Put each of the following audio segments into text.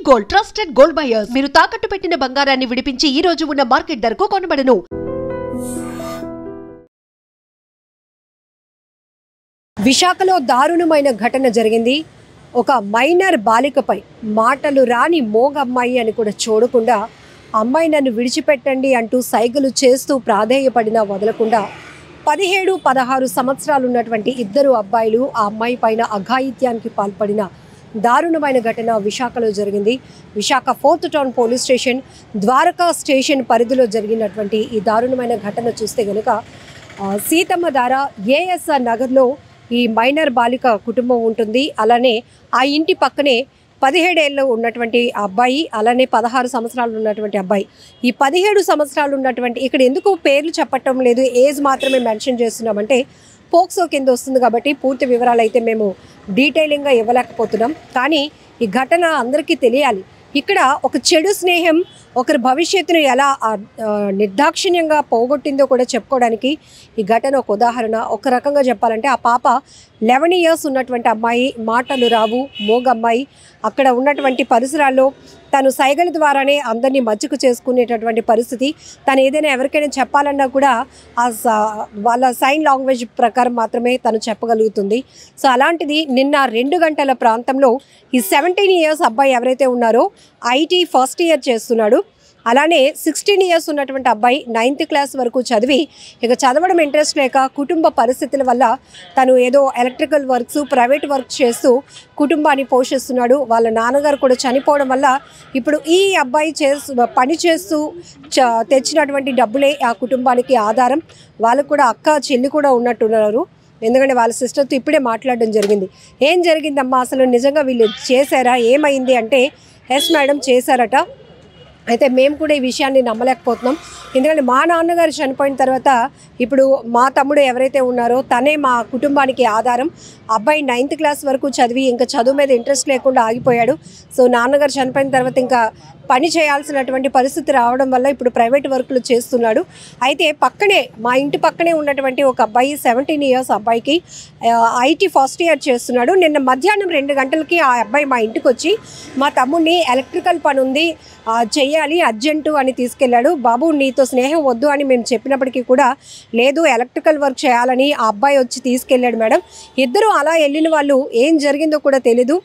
Gold trusted gold buyers మీరు తాకట్టు పెట్టిన బంగారాన్ని విడిపించి ఈ రోజు ఉన్న మార్కెట్ ధరకు కొనబడను. విశాఖలో దారుణమైన ఘటన జరిగింది. ఒక మైనర్ బాలికపై మాటలు రాని మోగమ్మాయి అని కూడా చూడకుండా అమ్మాయి నన్ను విడిచిపెట్టండి అంటూ సైగలు చేస్తూ ప్రాధేయపడినా వదలకుండా 17-16 సంవత్సరాలు ఉన్నటువంటి ఇద్దరు అబ్బాయిలు ఆ అమ్మాయి పైన అఘాయిత్యానికి పాల్పడిన దారుణమైన ఘటన విశాఖలో జరిగింది. Visakha 4th town police station Dwaraka station పరిధిలో జరిగినటువంటి ఈ దారుణమైన ఘటన చూస్తే కనుక సీతమ్మ దార ఏఎస్ఆర్ నగర్లో ఈ మైనర్ బాలిక కుటుంబం ఉంటుంది. అలానే ఆ ఇంటి పక్కనే 17 ఏళ్ళు ఉన్నటువంటి అబ్బాయి, అలానే 16 సంవత్సరాలు ఉన్నటువంటి అబ్బాయి. ఈ 17 సంవత్సరాలు ఉన్నటువంటి ఇక్కడ ఎందుకు పేర్లు చెప్పటం లేదు, ఏజ్ మాత్రమే మెన్షన్ చేస్తున్నామంటే పోక్సో కింద వస్తుంది కాబట్టి పూర్తి వివరాలు అయితే మేము డీటెయిలింగ్గా ఇవ్వలేకపోతున్నాం. కానీ ఈ ఘటన అందరికీ తెలియాలి. ఇక్కడ ఒక చెడు స్నేహం ఒకరి భవిష్యత్తును ఎలా నిర్దాక్షిణ్యంగా పోగొట్టిందో కూడా చెప్పుకోవడానికి ఈ ఘటన ఒక ఉదాహరణ. ఒక రకంగా చెప్పాలంటే ఆ పాప 11 ఇయర్స్ ఉన్నటువంటి అమ్మాయి, మాటలు రావు, మోగమ్మాయి. అక్కడ ఉన్నటువంటి పరిసరాల్లో తను సైగల ద్వారానే అందరినీ మచ్చుకు చేసుకునేటటువంటి పరిస్థితి. తను ఏదైనా ఎవరికైనా చెప్పాలన్నా కూడా వాళ్ళ సైన్ లాంగ్వేజ్ ప్రకారం మాత్రమే తను చెప్పగలుగుతుంది. సో అలాంటిది నిన్న 2 గంటల ప్రాంతంలో ఈ 17 ఇయర్స్ అబ్బాయి ఎవరైతే ఉన్నారో ఐటీ ఫస్ట్ ఇయర్ చేస్తున్నాడు. అలానే 16 ఇయర్స్ ఉన్నటువంటి అబ్బాయి 9th క్లాస్ వరకు చదివి ఇక చదవడం ఇంట్రెస్ట్ లేక కుటుంబ పరిస్థితుల వల్ల తను ఏదో ఎలక్ట్రికల్ వర్క్స్, ప్రైవేట్ వర్క్ చేస్తూ కుటుంబాన్ని పోషిస్తున్నాడు. వాళ్ళ నాన్నగారు కూడా చనిపోవడం వల్ల ఇప్పుడు ఈ అబ్బాయి పని చేస్తూ తెచ్చినటువంటి డబ్బులే ఆ కుటుంబానికి ఆధారం. వాళ్ళకు కూడా అక్క చెల్లి కూడా ఉన్నట్టున్నారు. ఎందుకంటే వాళ్ళ సిస్టర్తో ఇప్పుడే మాట్లాడడం జరిగింది. ఏం జరిగిందమ్మా, అసలు నిజంగా వీళ్ళు చేశారా, ఏమైంది అంటే ఎస్ మేడం చేశారట. అయితే మేము కూడా ఈ విషయాన్ని నమ్మలేకపోతున్నాం. ఎందుకంటే మా నాన్నగారు చనిపోయిన తర్వాత ఇప్పుడు మా తమ్ముడు ఎవరైతే ఉన్నారో తనే మా కుటుంబానికి ఆధారం. అబ్బాయి 9th క్లాస్ వరకు చదివి ఇంకా చదువు మీద ఇంట్రెస్ట్ లేకుండా ఆగిపోయాడు. సో నాన్నగారు చనిపోయిన తర్వాత ఇంకా పని చేయాల్సినటువంటి పరిస్థితి రావడం వల్ల ఇప్పుడు ప్రైవేట్ వర్కులు చేస్తున్నాడు. అయితే పక్కనే మా ఇంటి పక్కనే ఉన్నటువంటి ఒక అబ్బాయి 17 ఇయర్స్ అబ్బాయికి ఐటీ ఫస్ట్ ఇయర్ చేస్తున్నాడు. నిన్న మధ్యాహ్నం 2 గంటలకి ఆ అబ్బాయి మా ఇంటికి వచ్చి మా తమ్ముడిని ఎలక్ట్రికల్ పని ఉంది చెయ్యాలి అర్జెంటు అని తీసుకెళ్ళాడు. బాబు నీతో స్నేహం వద్దు అని మేము చెప్పినప్పటికీ కూడా లేదు ఎలక్ట్రికల్ వర్క్ చేయాలని ఆ అబ్బాయి వచ్చి తీసుకెళ్ళాడు మేడం. ఇద్దరు అలా వెళ్ళిన వాళ్ళు ఏం జరిగిందో కూడా తెలీదు.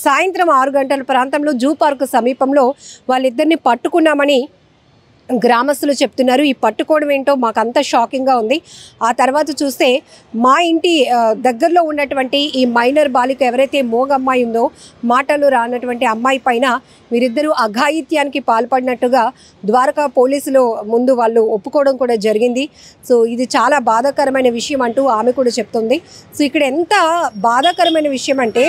సాయంత్రం 6 గంటల ప్రాంతంలో జూ పార్క్ సమీపంలో వాళ్ళిద్దరిని పట్టుకున్నామని గ్రామస్తులు చెప్తున్నారు. ఈ పట్టుకోవడం ఏంటో మాకు అంత షాకింగ్గా ఉంది. ఆ తర్వాత చూస్తే మా ఇంటి దగ్గరలో ఉన్నటువంటి ఈ మైనర్ బాలిక ఎవరైతే మోగమ్మాయి ఉందో, మాటలు రానటువంటి అమ్మాయి పైన వీరిద్దరూ అఘాయిత్యానికి పాల్పడినట్టుగా ద్వారకా పోలీసులు ముందు వాళ్ళు ఒప్పుకోవడం కూడా జరిగింది. సో ఇది చాలా బాధాకరమైన విషయం అంటూ ఆమె కూడా చెప్తుంది. సో ఇక్కడ ఎంత బాధాకరమైన విషయం అంటే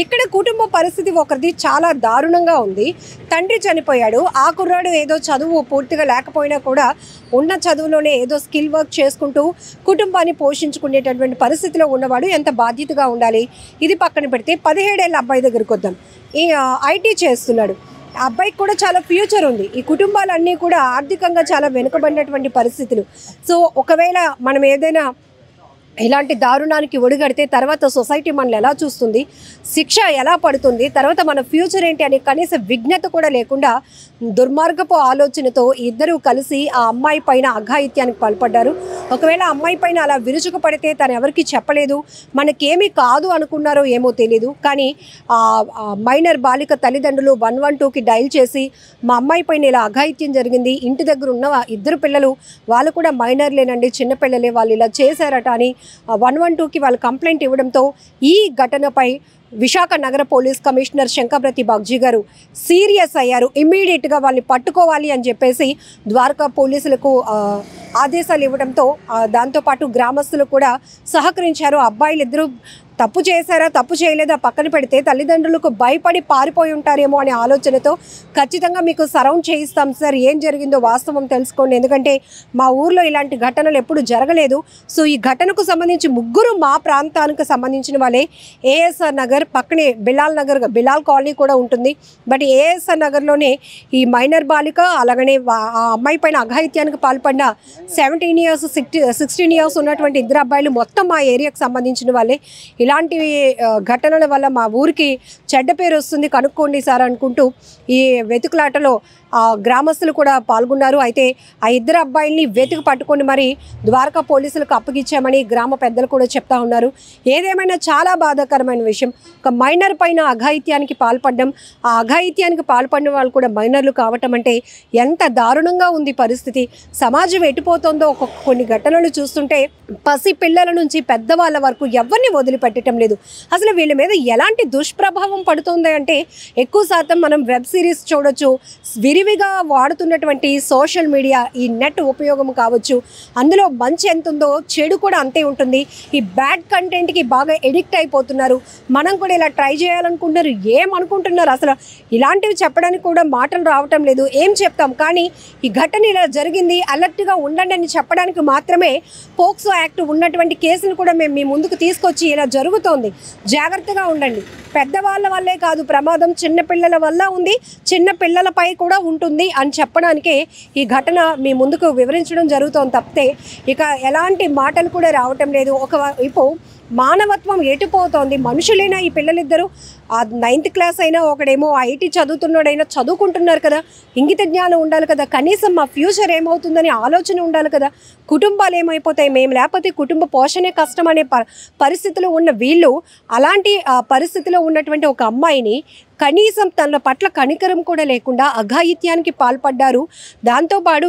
ఇక్కడ కుటుంబ పరిస్థితి ఒకరిది చాలా దారుణంగా ఉంది. తండ్రి చనిపోయాడు. ఆ కుర్రాడు ఏదో చదువు పూర్తిగా లేకపోయినా కూడా ఉన్న చదువులోనే ఏదో స్కిల్ వర్క్ చేసుకుంటూ కుటుంబాన్ని పోషించుకునేటటువంటి పరిస్థితిలో ఉన్నవాడు ఎంత బాధ్యతగా ఉండాలి. ఇది పక్కన పెడితే 17 ఏళ్ళ అబ్బాయి దగ్గరికి వద్దాం. ఈ ఐటీ చేస్తున్నాడు. అబ్బాయికి కూడా చాలా ఫ్యూచర్ ఉంది. ఈ కుటుంబాలన్నీ కూడా ఆర్థికంగా చాలా వెనుకబడినటువంటి పరిస్థితులు. సో ఒకవేళ మనం ఏదైనా ఇలాంటి దారుణానికి ఒడిగడితే తర్వాత సొసైటీ మనల్ని ఎలా చూస్తుంది, శిక్ష ఎలా పడుతుంది, తర్వాత మన ఫ్యూచర్ ఏంటి అనే కనీస విజ్ఞత కూడా లేకుండా దుర్మార్గపు ఆలోచనతో ఇద్దరూ కలిసి ఆ అమ్మాయి పైన అఘాయిత్యానికి పాల్పడ్డారు. ఒకవేళ అమ్మాయి పైన అలా విరుచుకు పడితే తను ఎవరికి చెప్పలేదు, మనకేమీ కాదు అనుకున్నారో ఏమో తెలీదు. కానీ మైనర్ బాలిక తల్లిదండ్రులు 112కి డైల్ చేసి మా అమ్మాయి పైన ఇలా అఘాయిత్యం జరిగింది, ఇంటి దగ్గర ఉన్న ఇద్దరు పిల్లలు వాళ్ళు కూడా మైనర్లేనండి, చిన్నపిల్లలే, వాళ్ళు ఇలా చేశారట అని 112కి వాళ్ళు కంప్లైంట్ ఇవ్వడంతో ఈ ఘటనపై విశాఖ నగర పోలీస్ కమిషనర్ శంకబ్రతి బాగ్జీ గారు సీరియస్ అయ్యారు. ఇమ్మీడియట్గా వాళ్ళని పట్టుకోవాలి అని చెప్పేసి ద్వారకా పోలీసులకు ఆదేశాలు ఇవ్వడంతో దాంతోపాటు గ్రామస్తులు కూడా సహకరించారు. అబ్బాయిలు ఇద్దరు తప్పు చేశారా తప్పు చేయలేదా పక్కన పెడితే తల్లిదండ్రులకు భయపడి పారిపోయి ఉంటారేమో అనే ఆలోచనతో ఖచ్చితంగా మీకు సరౌండ్ చేయిస్తాం సార్, ఏం జరిగిందో వాస్తవం తెలుసుకోండి, ఎందుకంటే మా ఊర్లో ఇలాంటి ఘటనలు ఎప్పుడు జరగలేదు. సో ఈ ఘటనకు సంబంధించి ముగ్గురు మా ప్రాంతానికి సంబంధించిన వాళ్ళే. ఏఎస్ఆర్ నగర్ పక్కనే బిలాల్ కాలనీ కూడా ఉంటుంది. బట్ ఏఎస్ఆర్ నగర్లోనే ఈ మైనర్ బాలిక అలాగనే ఆ అమ్మాయి పైన అఘాయిత్యానికి పాల్పడిన 17 ఇయర్స్ 16 ఇయర్స్ ఉన్నటువంటి ఇద్దరు అబ్బాయిలు మొత్తం మా ఏరియాకి సంబంధించిన వాళ్ళే. ఇలాంటి ఘటనల వల్ల మా ఊరికి చెడ్డ పేరు వస్తుంది, కనుక్కోండి సార్ అనుకుంటూ ఈ వెతుకులాటలో గ్రామస్తులు కూడా పాల్గొన్నారు. అయితే ఆ ఇద్దరు అబ్బాయిల్ని వెతికి పట్టుకొని మరి ద్వారకా పోలీసులకు అప్పగించామని గ్రామ పెద్దలు కూడా చెప్తా ఉన్నారు. ఏదేమైనా చాలా బాధాకరమైన విషయం. ఒక మైనర్ పైన అఘాయిత్యానికి పాల్పడడం, ఆ అఘాయిత్యానికి పాల్పడిన వాళ్ళు కూడా మైనర్లు కావటం అంటే ఎంత దారుణంగా ఉంది పరిస్థితి. సమాజం ఎటుపోతుందో కొన్ని ఘటనలు చూస్తుంటే పసి పిల్లల నుంచి పెద్దవాళ్ళ వరకు ఎవరిని వదిలిపెట్టడం లేదు. అసలు వీళ్ళ మీద ఎలాంటి దుష్ప్రభావం పడుతుంది అంటే ఎక్కువ శాతం మనం వెబ్ సిరీస్ చూడొచ్చు, విరివిగా వాడుతున్నటువంటి సోషల్ మీడియా, ఈ నెట్ ఉపయోగం కావచ్చు, అందులో మంచి ఎంత ఉందో చెడు కూడా అంతే ఉంటుంది. ఈ బ్యాడ్ కంటెంట్కి బాగా ఎడిక్ట్ అయిపోతున్నారు. మనం కూడా ఇలా ట్రై చేయాలనుకుంటున్నారు, ఏమనుకుంటున్నారు అసలు ఇలాంటివి చెప్పడానికి కూడా మాటలు రావటం లేదు. ఏం చెప్తాం, కానీ ఈ ఘటన ఇలా జరిగింది, అలర్ట్గా ఉండండి అని చెప్పడానికి మాత్రమే పోక్సో యాక్ట్ ఉన్నటువంటి కేసులు కూడా మేము మీ ముందుకు తీసుకొచ్చి ఇలా జరుగుతోంది, జాగ్రత్తగా ఉండండి. పెద్దవాళ్ళ వల్లే కాదు ప్రమాదం, చిన్నపిల్లల వల్ల ఉంది, చిన్న పిల్లలపై కూడా ఉంటుంది అని చెప్పడానికే ఈ ఘటన మీ ముందుకు వివరించడం జరుగుతోంది తప్పితే ఇక ఎలాంటి మాటలు కూడా రావటం లేదు. ఒకవైపు మానవత్వం ఎటుపోతోంది. మనుషులైనా ఈ పిల్లలిద్దరూ 9th క్లాస్ అయినా, ఒకడేమో ఐటీ చదువుతున్నాడైనా చదువుకుంటున్నారు కదా, ఇంగిత జ్ఞానం ఉండాలి కదా, కనీసం మా ఫ్యూచర్ ఏమవుతుందని ఆలోచన ఉండాలి కదా. కుటుంబాలు ఏమైపోతాయి, మేము లేకపోతే కుటుంబ పోషణే కష్టం అనే పరిస్థితిలో ఉన్న వీళ్ళు అలాంటి పరిస్థితిలో ఉన్నటువంటి ఒక అమ్మాయిని కనీసం తన పట్ల కనికరం కూడా లేకుండా అఘాయిత్యానికి పాల్పడ్డారు. దాంతోపాటు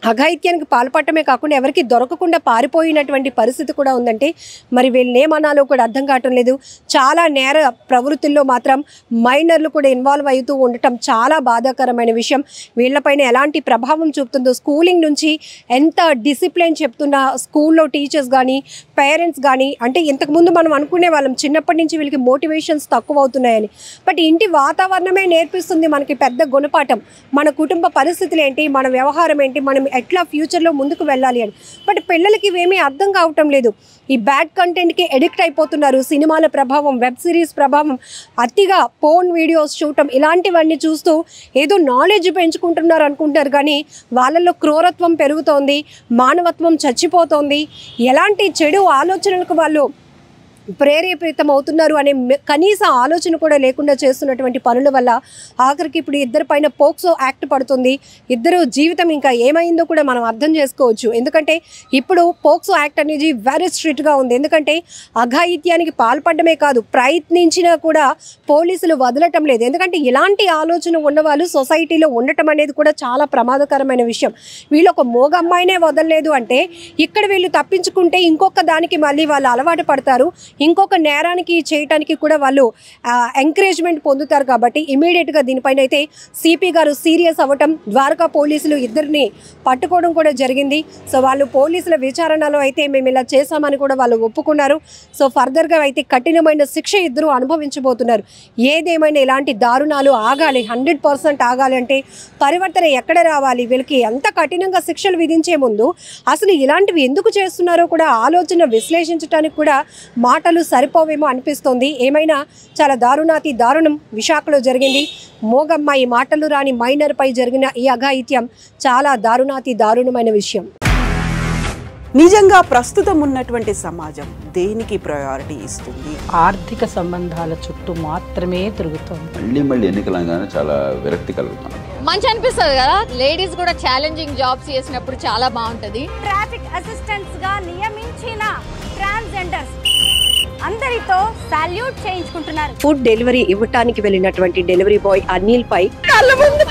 అఘాయిత్యానికి పాల్పడటమే కాకుండా ఎవరికి దొరకకుండా పారిపోయినటువంటి పరిస్థితి కూడా ఉందంటే మరి వీళ్ళని ఏమనాలో కూడా అర్థం కావటం లేదు. చాలా నేర ప్రవృత్తుల్లో మాత్రం మైనర్లు కూడా ఇన్వాల్వ్ అవుతూ ఉండటం చాలా బాధాకరమైన విషయం. వీళ్ళపైన ఎలాంటి ప్రభావం చూపుతుందో, స్కూలింగ్ నుంచి ఎంత డిసిప్లిన్ చెప్తున్నా స్కూల్లో టీచర్స్ కానీ పేరెంట్స్ కానీ, అంటే ఇంతకుముందు మనం అనుకునే వాళ్ళం చిన్నప్పటి నుంచి వీళ్ళకి మోటివేషన్స్ తక్కువ అవుతున్నాయని, బట్ ఇంటి వాతావరణమే నేర్పిస్తుంది మనకి పెద్ద గుణపాఠం. మన కుటుంబ పరిస్థితులు ఏంటి, మన వ్యవహారం ఏంటి, మనం ఎట్లా ఫ్యూచర్లో ముందుకు వెళ్ళాలి అని. బట్ పిల్లలకి ఇవేమీ అర్థం కావటం లేదు. ఈ బ్యాడ్ కంటెంట్కి ఎడిక్ట్ అయిపోతున్నారు. సినిమాల ప్రభావం, వెబ్ సిరీస్ ప్రభావం, అతిగా ఫోన్ వీడియోస్ చూడటం, ఇలాంటివన్నీ చూస్తూ ఏదో నాలెడ్జ్ పెంచుకుంటున్నారు అనుకుంటారు, కానీ వాళ్ళల్లో క్రూరత్వం పెరుగుతోంది, మానవత్వం చచ్చిపోతోంది. ఎలాంటి చెడు ఆలోచనలకు వాళ్ళు ప్రేరేపితం అవుతున్నారు అనే కనీస ఆలోచన కూడా లేకుండా చేస్తున్నటువంటి పనుల వల్ల ఆఖరికి ఇప్పుడు ఇద్దరి పైన పోక్సో యాక్ట్ పడుతుంది. ఇద్దరు జీవితం ఇంకా ఏమైందో కూడా మనం అర్థం చేసుకోవచ్చు. ఎందుకంటే ఇప్పుడు పోక్సో యాక్ట్ అనేది వెరీ స్ట్రిక్ట్గా ఉంది. ఎందుకంటే అఘాయిత్యానికి పాల్పడమే కాదు, ప్రయత్నించినా కూడా పోలీసులు వదలటం లేదు. ఎందుకంటే ఇలాంటి ఆలోచన ఉన్నవాళ్ళు సొసైటీలో ఉండటం అనేది కూడా చాలా ప్రమాదకరమైన విషయం. వీళ్ళు ఒక మోగ అమ్మాయినే వదలలేదు అంటే ఇక్కడ వీళ్ళు తప్పించుకుంటే ఇంకొక దానికి మళ్ళీ వాళ్ళు అలవాటు పడతారు, ఇంకొక నేరానికి చేయటానికి కూడా వాళ్ళు ఎంకరేజ్మెంట్ పొందుతారు. కాబట్టి ఇమీడియట్గా దీనిపైన అయితే సిపి గారు సీరియస్ అవ్వటం, ద్వారకా పోలీసులు ఇద్దరిని పట్టుకోవడం కూడా జరిగింది. సో వాళ్ళు పోలీసుల విచారణలో అయితే మేము ఇలా చేశామని కూడా వాళ్ళు ఒప్పుకున్నారు. సో ఫర్దర్గా అయితే కఠినమైన శిక్ష ఇద్దరు అనుభవించబోతున్నారు. ఏదేమైనా ఇలాంటి దారుణాలు ఆగాలి, 100% ఆగాలి అంటే పరివర్తన ఎక్కడ రావాలి, వీళ్ళకి ఎంత కఠినంగా శిక్షలు విధించే ముందు అసలు ఇలాంటివి ఎందుకు చేస్తున్నారో కూడా ఆలోచన విశ్లేషించడానికి కూడా మాటలు సరిపోవేమో అనిపిస్తోంది. ఏమైనా చాలా దారుణాతి దారుణం విశాఖలో జరిగింది. మోగమ్మాయి, మాటలు రాని మైనర్ పై జరిగిన ఈ అఘాయిత్యం చాలా దారుణాతి దారుణమైన విషయం. నిజంగా ప్రస్తుతం ఉన్నటువంటి సమాజం దేనికి ప్రయారిటీ ఇస్తుంది? ఆర్థిక సంబంధాల చుట్టూ మాత్రమే తిరుగుతుంది. మళ్ళీ ఎన్నికలంగానే చాలా విరక్తి కలుగుతాం. మంచి అనిపిస్తుంది కదా, లేడీస్ కూడా ఛాలెంజింగ్ జాబ్స్ చేసినప్పుడు చాలా బాగుంటది. ట్రాఫిక్ అసిస్టెంట్స్ గా నియమించిన ట్రాన్స్జెండర్స్ అందరితో సాల్యూట్ చేయించుకుంటున్నారు. ఫుడ్ డెలివరీ ఇవ్వటానికి వెళ్ళినటువంటి డెలివరీ బాయ్ అనిల్ పై కళ్ళ ముందు